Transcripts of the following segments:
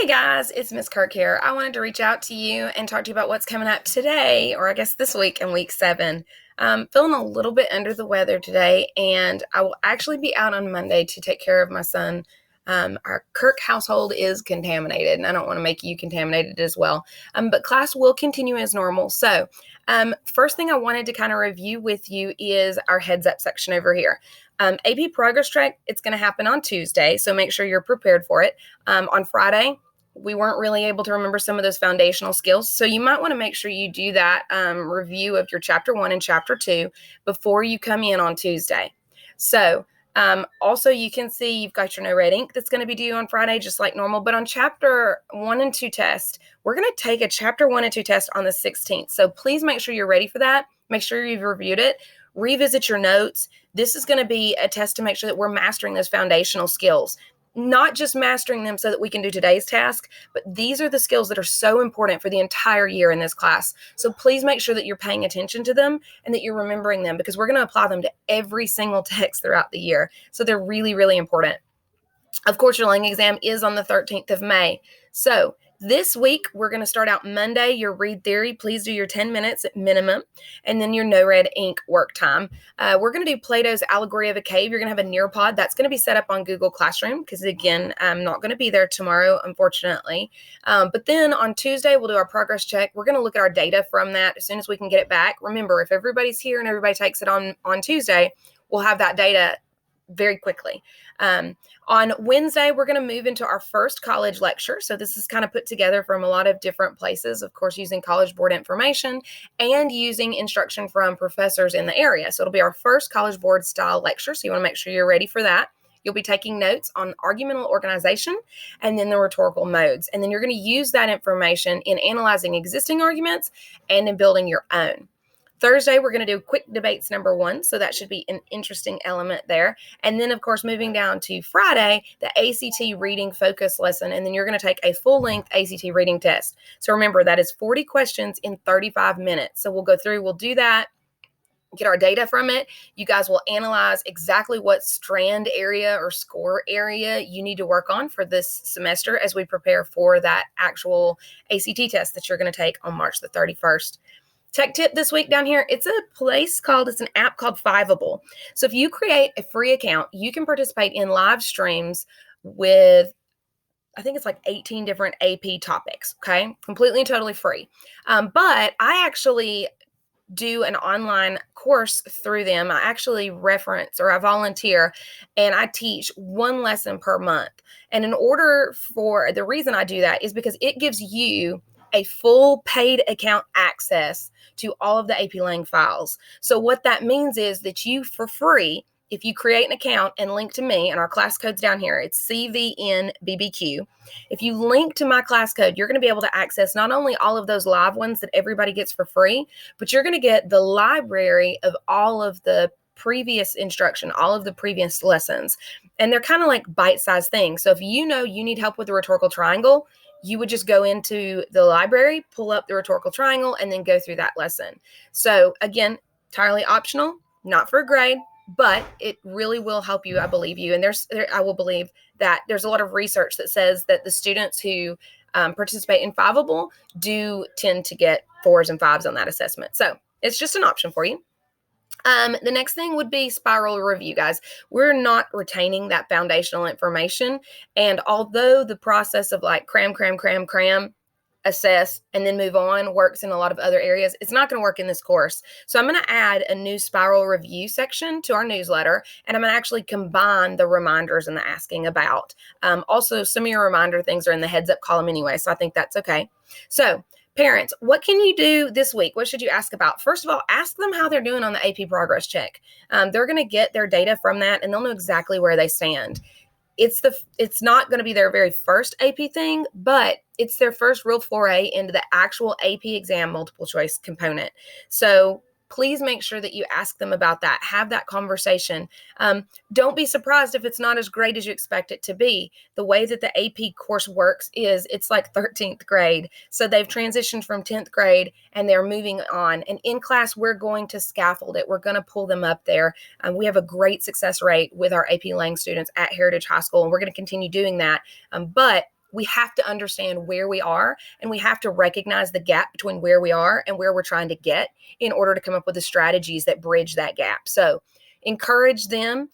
Hey guys, it's Miss Kirk here. I wanted to reach out to you and talk to you about what's coming up today, or I guess this week in week 7. Feeling a little bit under the weather today, and I will actually be out on Monday to take care of my son. Our Kirk household is contaminated, and I don't want to make you contaminated as well. But class will continue as normal. So, first thing I wanted to kind of review with you is our heads up section over here. AP Progress Track, it's going to happen on Tuesday, so make sure you're prepared for it. On Friday, we weren't really able to remember some of those foundational skills. So you might want to make sure you do that review of your chapter 1 and chapter 2 before you come in on Tuesday. So also you can see you've got your no red ink that's going to be due on Friday, just like normal. But on chapter 1 and 2 test, we're going to take a chapter 1 and 2 test on the 16th. So please make sure you're ready for that. Make sure you've reviewed it. Revisit your notes. This is going to be a test to make sure that we're mastering those foundational skills. Not just mastering them so that we can do today's task, but these are the skills that are so important for the entire year in this class. So please make sure that you're paying attention to them and that you're remembering them, because we're going to apply them to every single text throughout the year. So they're really, really important. Of course, your lang exam is on the 13th of May. So this week, we're going to start out Monday, your read theory. Please do your 10 minutes at minimum, and then your no red ink work time. We're going to do Plato's Allegory of a Cave. You're going to have a Nearpod. That's going to be set up on Google Classroom because, again, I'm not going to be there tomorrow, unfortunately. But then on Tuesday, we'll do our progress check. We're going to look at our data from that as soon as we can get it back. Remember, if everybody's here and everybody takes it on Tuesday, we'll have that data very quickly. On Wednesday, we're going to move into our first college lecture. So this is kind of put together from a lot of different places, of course, using College Board information and using instruction from professors in the area. So it'll be our first College Board style lecture. So you want to make sure you're ready for that. You'll be taking notes on argumental organization and then the rhetorical modes. And then you're going to use that information in analyzing existing arguments and in building your own. Thursday, we're going to do quick debates number 1. So that should be an interesting element there. And then, of course, moving down to Friday, the ACT reading focus lesson. And then you're going to take a full-length ACT reading test. So remember, that is 40 questions in 35 minutes. So we'll go through, we'll do that, get our data from it. You guys will analyze exactly what strand area or score area you need to work on for this semester as we prepare for that actual ACT test that you're going to take on March the 31st. Tech tip this week down here, it's an app called Fiveable. So if you create a free account, you can participate in live streams with, I think it's like 18 different AP topics, okay? Completely and totally free. But I actually do an online course through them. I actually reference or I volunteer and I teach one lesson per month. And the reason I do that is because it gives you a full paid account access to all of the AP Lang files. So what that means is that you, for free, if you create an account and link to me, and our class code's down here, it's CVNBBQ. If you link to my class code, you're going to be able to access not only all of those live ones that everybody gets for free, but you're going to get the library of all of the previous instruction, all of the previous lessons. And they're kind of like bite-sized things. So if you know you need help with the rhetorical triangle, you would just go into the library, pull up the rhetorical triangle, and then go through that lesson. So again, entirely optional, not for a grade, but it really will help you, I believe you. And I will believe that there's a lot of research that says that the students who participate in Fiveable do tend to get 4s and 5s on that assessment. So it's just an option for you. The next thing would be spiral review, guys. We're not retaining that foundational information. And although the process of like cram, assess, and then move on works in a lot of other areas, it's not going to work in this course. So I'm going to add a new spiral review section to our newsletter, and I'm going to actually combine the reminders and the asking about. Also, some of your reminder things are in the heads up column anyway, so I think that's okay. So parents, what can you do this week? What should you ask about? First of all, ask them how they're doing on the AP progress check. They're going to get their data from that, and they'll know exactly where they stand. It's not going to be their very first AP thing, but it's their first real foray into the actual AP exam multiple choice component. So please make sure that you ask them about that. Have that conversation. Don't be surprised if it's not as great as you expect it to be. The way that the AP course works is it's like 13th grade. So they've transitioned from 10th grade and they're moving on. And in class, we're going to scaffold it. We're going to pull them up there. We have a great success rate with our AP Lang students at Heritage High School, and we're going to continue doing that. But we have to understand where we are, and we have to recognize the gap between where we are and where we're trying to get in order to come up with the strategies that bridge that gap. So encourage them.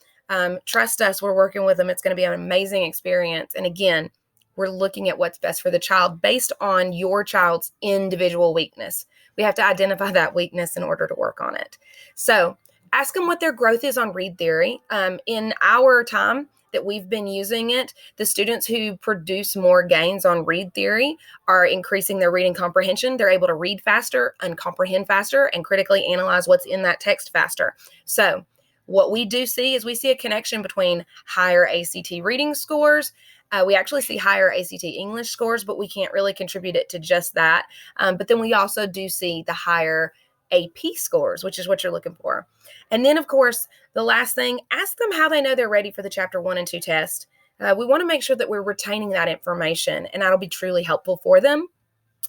Trust us, we're working with them. It's going to be an amazing experience. And again, we're looking at what's best for the child based on your child's individual weakness. We have to identify that weakness in order to work on it. So ask them what their growth is on read theory. In our time that we've been using it, the students who produce more gains on read theory are increasing their reading comprehension. They're able to read faster and comprehend faster and critically analyze what's in that text faster. So what we do see is we see a connection between higher ACT reading scores. We actually see higher ACT English scores, but we can't really contribute it to just that. But then we also do see the higher AP scores, which is what you're looking for. And then, of course, the last thing, ask them how they know they're ready for the Chapter 1 and 2 test. We want to make sure that we're retaining that information, and that'll be truly helpful for them.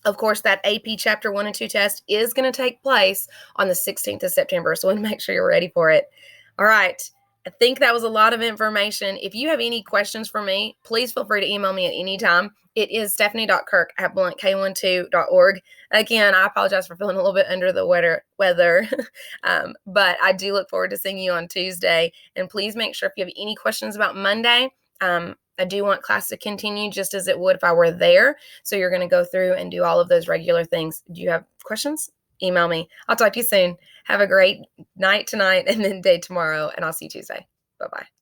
Of course, that AP Chapter 1 and 2 test is going to take place on the 16th of September, so we want to make sure you're ready for it. All right. I think that was a lot of information. If you have any questions for me, please feel free to email me at any time. It is stephanie.kirk@bluntk12.org. Again, I apologize for feeling a little bit under the weather, but I do look forward to seeing you on Tuesday. And please make sure if you have any questions about Monday, I do want class to continue just as it would if I were there. So you're going to go through and do all of those regular things. Do you have questions? Email me. I'll talk to you soon. Have a great night tonight and then day tomorrow, and I'll see you Tuesday. Bye-bye.